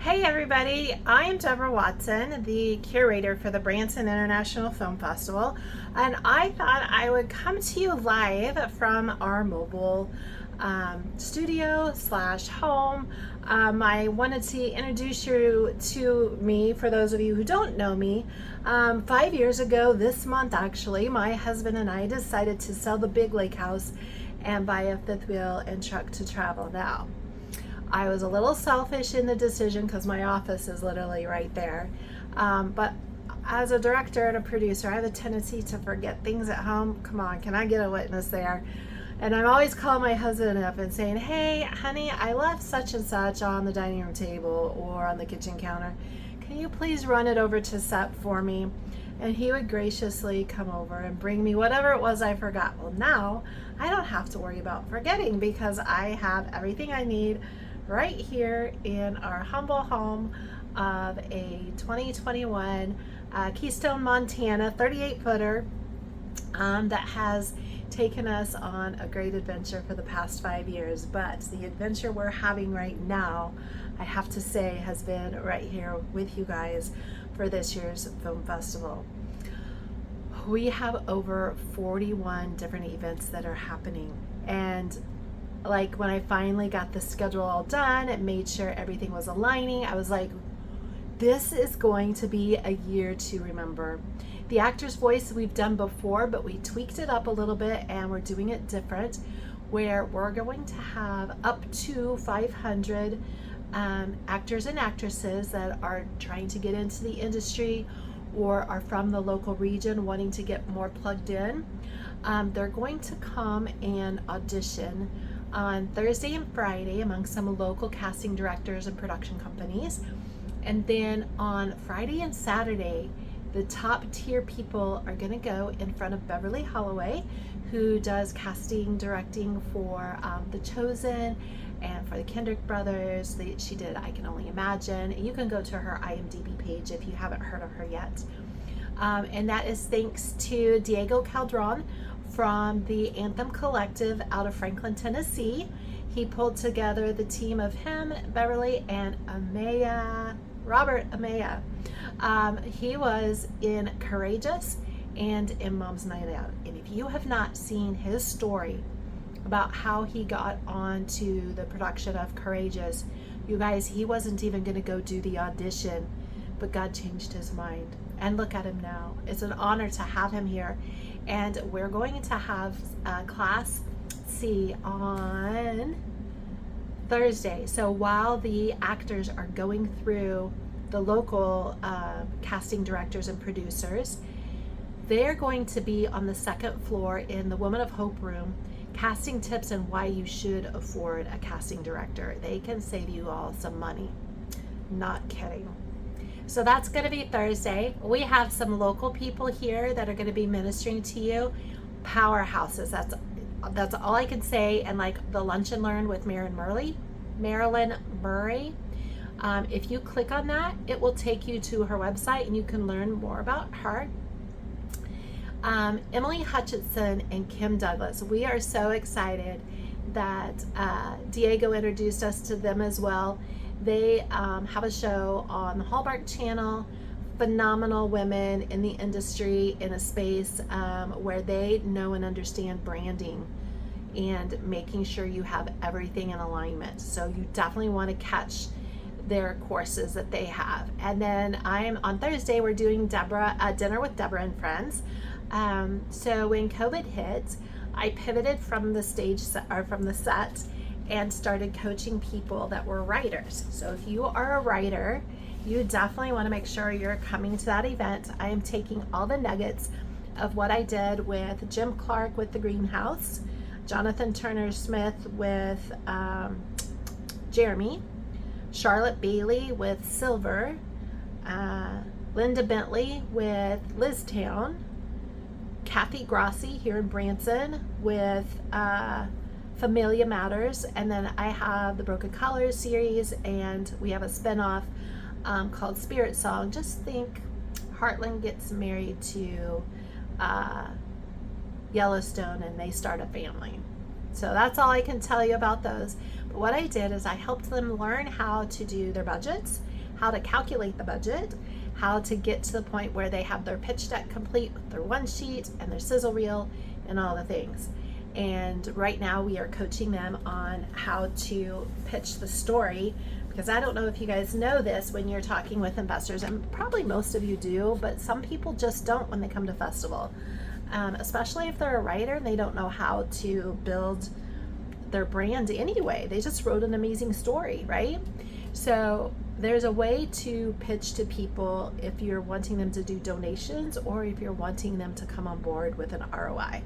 Hey everybody, I am Deborah Watson, the curator for the Branson International Film Festival, and I thought I would come to you live from our mobile studio slash home. I wanted to introduce you to me, for those of you who don't know me. 5 years ago, this month actually, my husband and I decided to sell the Big Lake house and buy a fifth wheel and truck to travel now. I was a little selfish in the decision because my office is literally right there. But as a director and a producer, I have a tendency to forget things at home. Come on, can I get a witness there? And I'm always calling my husband up and saying, hey, honey, I left such and such on the dining room table or on the kitchen counter. Can you please run it over to set for me? And he would graciously come over and bring me whatever it was I forgot. Well, now I don't have to worry about forgetting because I have everything I need right here in our humble home of a 2021 Keystone, Montana 38 footer that has taken us on a great adventure for the past 5 years. But the adventure we're having right now, I have to say, has been right here with you guys for this year's film festival. We have over 41 different events that are happening, and like when I finally got the schedule all done and made sure everything was aligning, I was like, this is going to be a year to remember. The Actor's Voice we've done before, but we tweaked it up a little bit and we're doing it different, where we're going to have up to 500 actors and actresses that are trying to get into the industry or are from the local region wanting to get more plugged in. They're going to come and audition on Thursday and Friday among some local casting directors and production companies. And then on Friday and Saturday, the top tier people are going to go in front of Beverly Holloway, who does casting directing for The Chosen and for the Kendrick brothers. She did I Can Only Imagine. You can go to her IMDb page if you haven't heard of her yet. And that is thanks to Diego Calderon from the Anthem Collective out of Franklin, Tennessee. He pulled together the team of him, Beverly, and Robert Amaya. He was in Courageous and in Mom's Night Out. And if you have not seen his story about how he got onto the production of Courageous, you guys, he wasn't even going to go do the audition, but God changed his mind. And look at him now. It's an honor to have him here. And we're going to have Class C on Thursday. So while the actors are going through the local casting directors and producers, they're going to be on the second floor in the Woman of Hope room, casting tips and why you should afford a casting director. They can save you all some money. Not kidding. So that's going to be Thursday. We have some local people here that are going to be ministering to you. Powerhouses. That's all I can say. And like the Lunch and Learn with Marilyn Murray. If you click on that, it will take you to her website and you can learn more about her. Emily Hutchinson and Kim Douglas. We are so excited that Diego introduced us to them as well. They have a show on the Hallmark Channel. Phenomenal women in the industry in a space where they know and understand branding and making sure you have everything in alignment. So you definitely want to catch their courses that they have. And then on Thursday, we're doing Dinner with Deborah and Friends. So when COVID hit, I pivoted from the set and started coaching people that were writers. So if you are a writer, you definitely want to make sure you're coming to that event. I am taking all the nuggets of what I did with Jim Clark with The Greenhouse, Jonathan Turner Smith with Jeremy, Charlotte Bailey with Silver, Linda Bentley with Liztown, Kathy Grossi here in Branson with Familia Matters, and then I have the Broken Colors series, and we have a spinoff called Spirit Song. Just think Heartland gets married to Yellowstone and they start a family. So that's all I can tell you about those. But what I did is I helped them learn how to do their budgets how to calculate the budget, how to get to the point where they have their pitch deck complete with their one sheet and their sizzle reel and all the things. And right now we are coaching them on how to pitch the story, because I don't know if you guys know this when you're talking with investors, and probably most of you do, but some people just don't when they come to festival, especially if they're a writer and they don't know how to build their brand anyway. They just wrote an amazing story, right? So there's a way to pitch to people if you're wanting them to do donations or if you're wanting them to come on board with an ROI.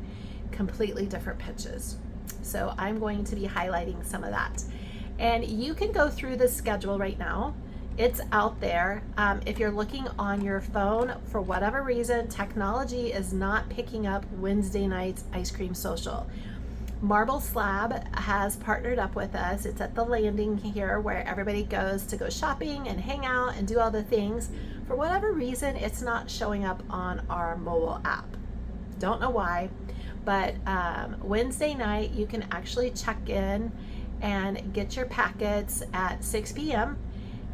Completely different pitches. So I'm going to be highlighting some of that. And you can go through the schedule right now. It's out there. If you're looking on your phone, for whatever reason, technology is not picking up Wednesday night's Ice Cream Social. Marble Slab has partnered up with us. It's at the landing here where everybody goes to go shopping and hang out and do all the things. For whatever reason, it's not showing up on our mobile app. Don't know why, but Wednesday night you can actually check in and get your packets at 6 p.m.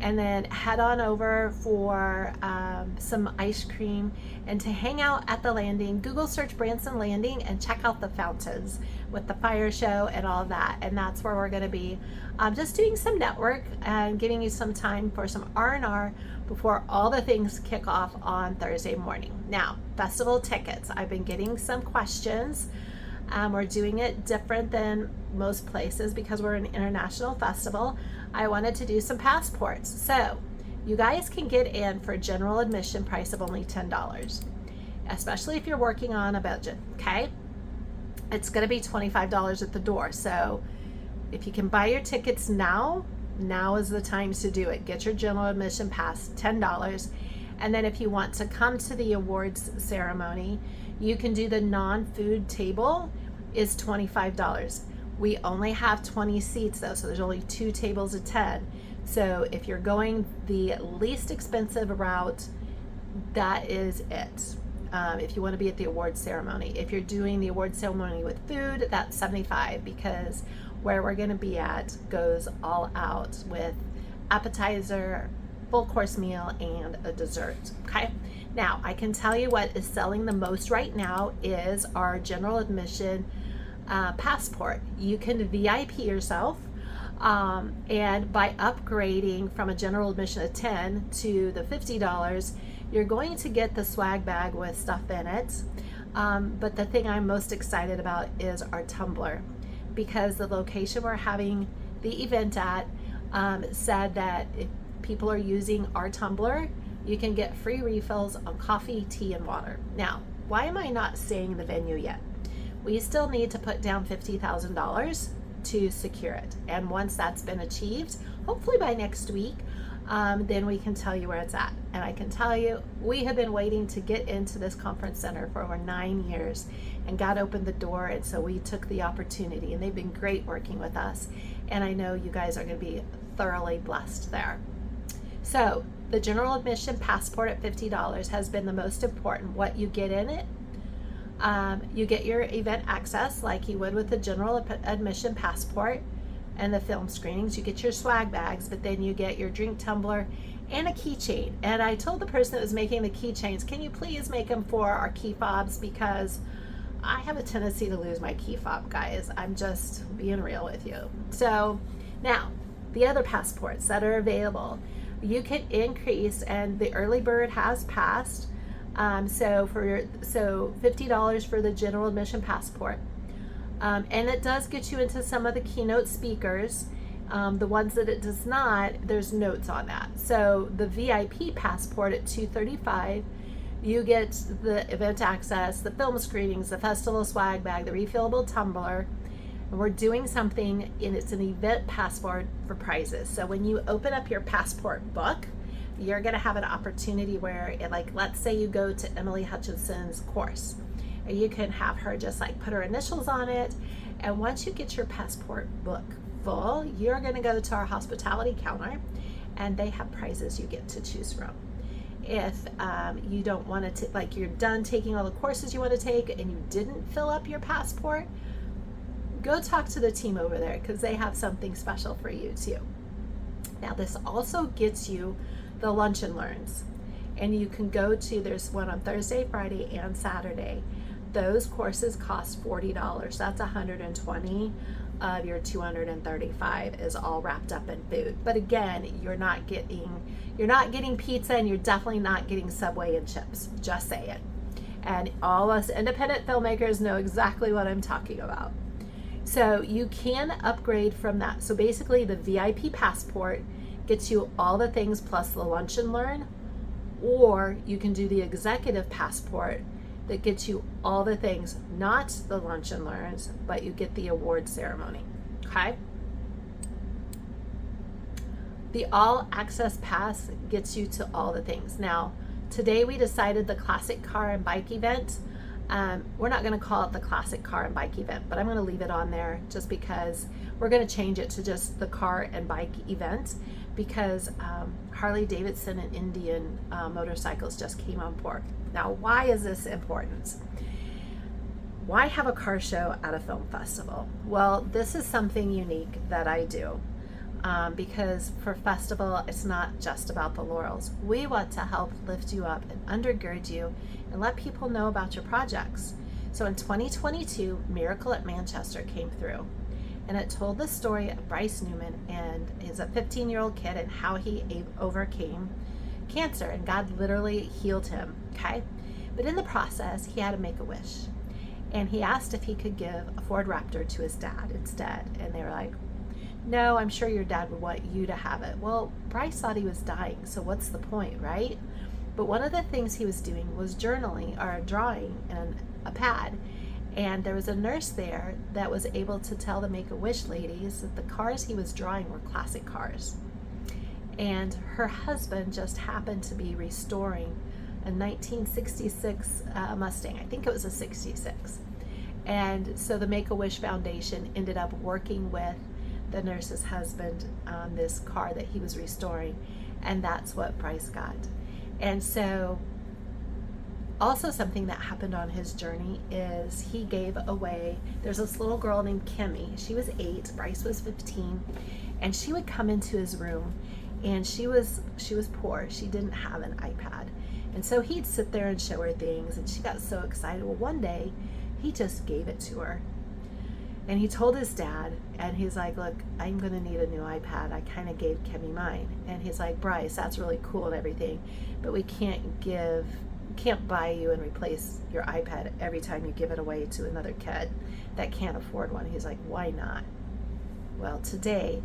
and then head on over for some ice cream and to hang out at the landing. Google search Branson Landing and check out the fountains with the fire show and all of that. And that's where we're going to be just doing some network and giving you some time for some R&R before all the things kick off on Thursday morning. Now, festival tickets. I've been getting some questions. We're doing it different than most places because we're an international festival. I wanted to do some passports. So you guys can get in for general admission price of only $10, especially if you're working on a budget, okay? It's gonna be $25 at the door. So if you can buy your tickets now is the time to do it. Get your general admission pass, $10. And then if you want to come to the awards ceremony, you can do the non-food table, is $25. We only have 20 seats though, so there's only 2 tables of 10. So if you're going the least expensive route, that is it. If you want to be at the award ceremony. If you're doing the award ceremony with food, that's $75, because where we're going to be at goes all out with appetizer, full course meal, and a dessert. Okay. Now I can tell you what is selling the most right now is our general admission passport. You can VIP yourself, and by upgrading from a general admission of $10 to the $50, you're going to get the swag bag with stuff in it. But the thing I'm most excited about is our tumbler, because the location we're having the event at said that if people are using our tumbler, you can get free refills on coffee, tea, and water. Now, why am I not saying the venue yet? We still need to put down $50,000 to secure it. And once that's been achieved, hopefully by next week, then we can tell you where it's at. And I can tell you, we have been waiting to get into this conference center for over 9 years, and God opened the door, and so we took the opportunity, and they've been great working with us. And I know you guys are going to be thoroughly blessed there. So the general admission passport at $50 has been the most important. What you get in it, you get your event access like you would with the general admission passport and the film screenings. You get your swag bags, but then you get your drink tumbler and a keychain. And I told the person that was making the keychains, can you please make them for our key fobs, because I have a tendency to lose my key fob, guys. I'm just being real with you. So now the other passports that are available, you can increase, and the early bird has passed. So $50 for the general admission passport, and it does get you into some of the keynote speakers. The ones that it does not, there's notes on that. So the VIP passport at $235, you get the event access, the film screenings, the festival swag bag, the refillable tumbler. And we're doing something, and it's an event passport for prizes. So when you open up your passport book, you're going to have an opportunity where, let's say you go to Emily Hutchinson's course, and you can have her just put her initials on it. And once you get your passport book full, you're going to go to our hospitality counter, and they have prizes you get to choose from. If you don't want to, you're done taking all the courses you want to take and you didn't fill up your passport, go talk to the team over there, because they have something special for you too. Now, this also gets you the Lunch and Learns. And you can go to, there's one on Thursday, Friday, and Saturday. Those courses cost $40. That's $120 of your $235 is all wrapped up in food. But again, you're not getting pizza, and you're definitely not getting Subway and chips. Just say it. And all us independent filmmakers know exactly what I'm talking about. So you can upgrade from that. So basically the VIP passport gets you all the things plus the Lunch and Learn, or you can do the executive passport that gets you all the things, not the Lunch and Learns, but you get the award ceremony. Okay? The all access pass gets you to all the things. Now, today we decided the classic car and bike event. We're not going to call it the classic car and bike event, but I'm going to leave it on there just because we're going to change it to just the car and bike event, because Harley Davidson and Indian motorcycles just came on board. Now, why is this important? Why have a car show at a film festival? Well, this is something unique that I do. Because for festival, it's not just about the laurels. We want to help lift you up and undergird you and let people know about your projects. So in 2022, Miracle at Manchester came through, and it told the story of Bryce Newman, and he's a 15-year-old kid, and how he overcame cancer, and God literally healed him, okay? But in the process, he had to make a wish, and he asked if he could give a Ford Raptor to his dad instead, and they were like, no, I'm sure your dad would want you to have it. Well, Bryce thought he was dying, so what's the point, right? But one of the things he was doing was journaling or drawing in a pad. And there was a nurse there that was able to tell the Make-A-Wish ladies that the cars he was drawing were classic cars. And her husband just happened to be restoring a 1966 Mustang. I think it was a 66. And so the Make-A-Wish Foundation ended up working with the nurse's husband on this car that he was restoring, and that's what Bryce got. And so also something that happened on his journey is he gave away, there's this little girl named Kimmy. She was 8, Bryce was 15, and she would come into his room, and she was poor. She didn't have an iPad, and so he'd sit there and show her things, and she got so excited. Well, one day he just gave it to her. And he told his dad, and he's like, look, I'm going to need a new iPad. I kind of gave Kimmy mine. And he's like, Bryce, that's really cool and everything, but we can't buy you and replace your iPad every time you give it away to another kid that can't afford one. He's like, why not? Well, today,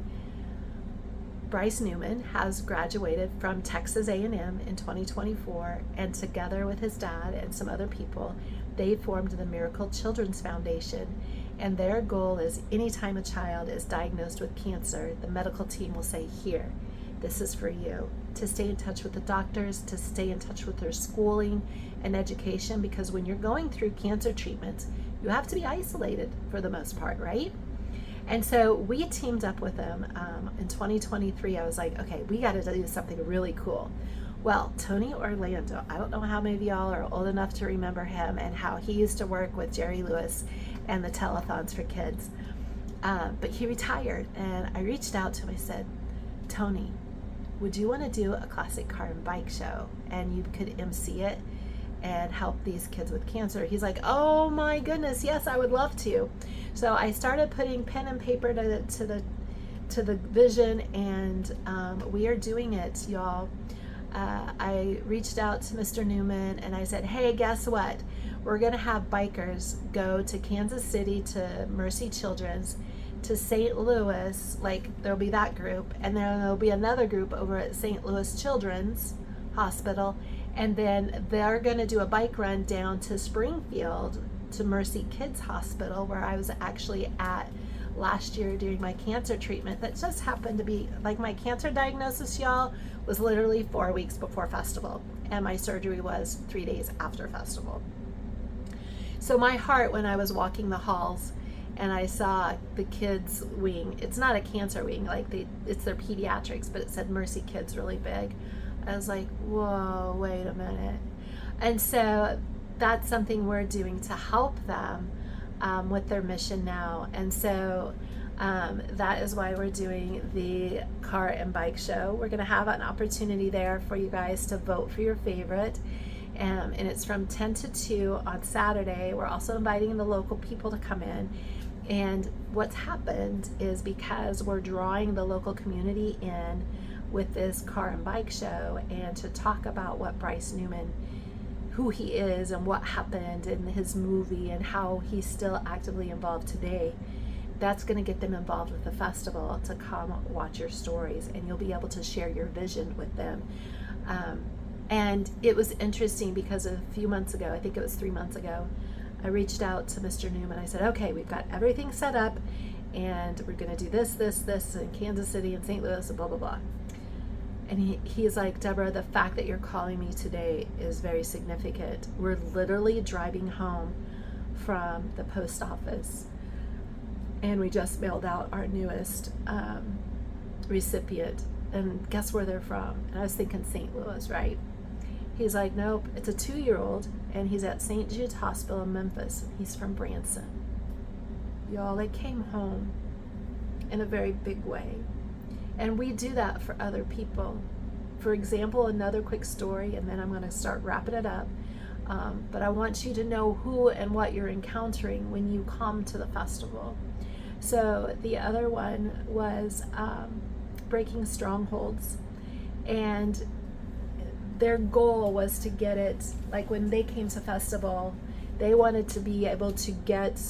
Bryce Newman has graduated from Texas A&M in 2024, and together with his dad and some other people, they formed the Miracle Children's Foundation. And their goal is anytime a child is diagnosed with cancer, the medical team will say, here, this is for you. To stay in touch with the doctors, to stay in touch with their schooling and education, because when you're going through cancer treatments, you have to be isolated for the most part, right? And so we teamed up with them in 2023. I was like, okay, we got to do something really cool. Well, Tony Orlando, I don't know how many of y'all are old enough to remember him and how he used to work with Jerry Lewis and the telethons for kids. But he retired, and I reached out to him. I said, Tony, would you want to do a classic car and bike show? And you could MC it and help these kids with cancer. He's like, oh my goodness, yes, I would love to. So I started putting pen and paper to the vision, and we are doing it, y'all. I reached out to Mr. Newman, and I said, hey, guess what? We're going to have bikers go to Kansas City, to Mercy Children's, to St. Louis, like there'll be that group, and then there'll be another group over at St. Louis Children's Hospital, and then they're going to do a bike run down to Springfield to Mercy Kids Hospital, where I was actually at last year during my cancer treatment. That just happened to be, like, my cancer diagnosis, y'all, was literally 4 weeks before festival, and my surgery was 3 days after festival. So my heart, when I was walking the halls and I saw the kids wing, it's not a cancer wing, like it's their pediatrics, but it said Mercy Kids really big. I was like, whoa, wait a minute. And so that's something we're doing to help them with their mission now. And so That is why we're doing the car and bike show. We're going to have an opportunity there for you guys to vote for your favorite. And it's from 10 to 2 on Saturday. We're also inviting the local people to come in. And what's happened is because we're drawing the local community in with this car and bike show and to talk about what Bryce Newman, who he is and what happened in his movie and how he's still actively involved today, that's going to get them involved with the festival to come watch your stories, and you'll be able to share your vision with them. And it was interesting because a few months ago, I think it was 3 months ago, I reached out to Mr. Newman. I said, okay, we've got everything set up and we're going to do this in Kansas City and St. Louis and blah, blah, blah. And he's like, Deborah, the fact that you're calling me today is very significant. We're literally driving home from the post office and we just mailed out our newest recipient. And guess where they're from? And I was thinking St. Louis, right? He's like, nope, it's a 2-year-old and he's at St. Jude's Hospital in Memphis. He's from Branson. Y'all, they came home in a very big way. And we do that for other people. For example, another quick story, and then I'm going to start wrapping it up. But I want you to know who and what you're encountering when you come to the festival. So the other one was Breaking Strongholds. And their goal was to get it, like when they came to festival, they wanted to be able to get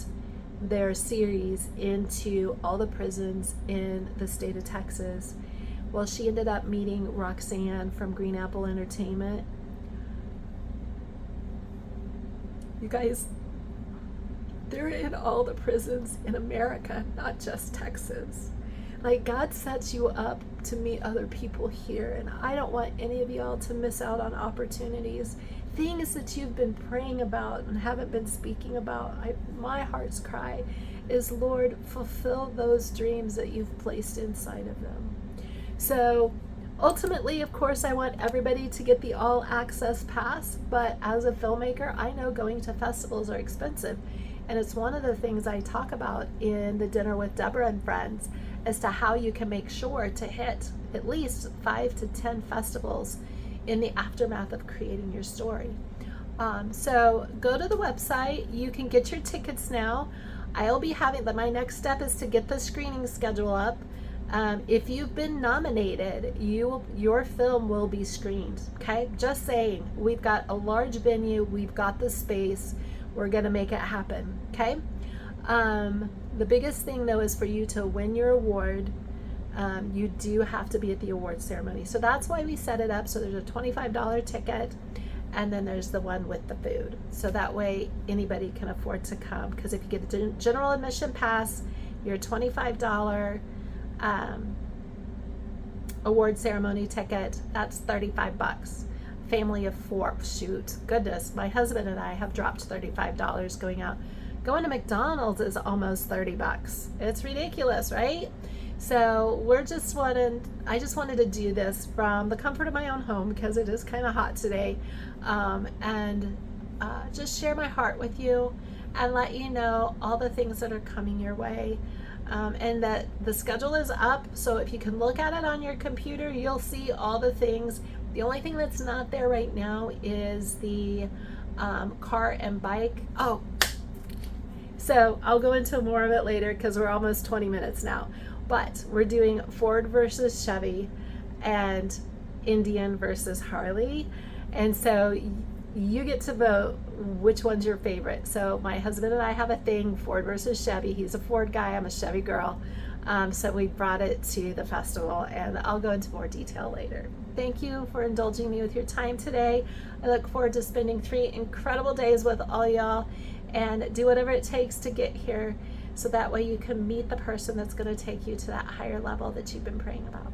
their series into all the prisons in the state of Texas. Well, she ended up meeting Roxanne from Green Apple Entertainment. You guys, they're in all the prisons in America, not just Texas. Like, God sets you up to meet other people here, and I don't want any of y'all to miss out on opportunities, things that you've been praying about and haven't been speaking about. My heart's cry is, Lord, fulfill those dreams that you've placed inside of them. So ultimately, of course, I want everybody to get the all access pass, but as a filmmaker, I know going to festivals are expensive. And it's one of the things I talk about in the Dinner with Deborah and Friends as to how you can make sure to hit at least 5 to 10 festivals in the aftermath of creating your story. So go to the website. You can get your tickets now. I'll be having, my next step is to get the screening schedule up. If you've been nominated, your film will be screened, okay? Just saying, we've got a large venue, we've got the space, we're gonna make it happen, okay? The biggest thing though is for you to win your award, you do have to be at the award ceremony. So that's why we set it up. So there's a $25 ticket and then there's the one with the food. So that way anybody can afford to come, because if you get a general admission pass, your $25 award ceremony ticket, that's $35. Family of 4, shoot, goodness, my husband and I have dropped $35 going out. Going to McDonald's is almost $30. It's ridiculous, right? So I just wanted to do this from the comfort of my own home, because it is kind of hot today, and just share my heart with you and let you know all the things that are coming your way. And that the schedule is up, so if you can look at it on your computer, you'll see all the things. The only thing that's not there right now is the car and bike. Oh, so I'll go into more of it later because we're almost 20 minutes now. But we're doing Ford versus Chevy and Indian versus Harley. And so you get to vote which one's your favorite. So my husband and I have a thing, Ford versus Chevy. He's a Ford guy, I'm a Chevy girl. So we brought it to the festival, and I'll go into more detail later. Thank you for indulging me with your time today. I look forward to spending 3 incredible days with all y'all, and do whatever it takes to get here so that way you can meet the person that's going to take you to that higher level that you've been praying about.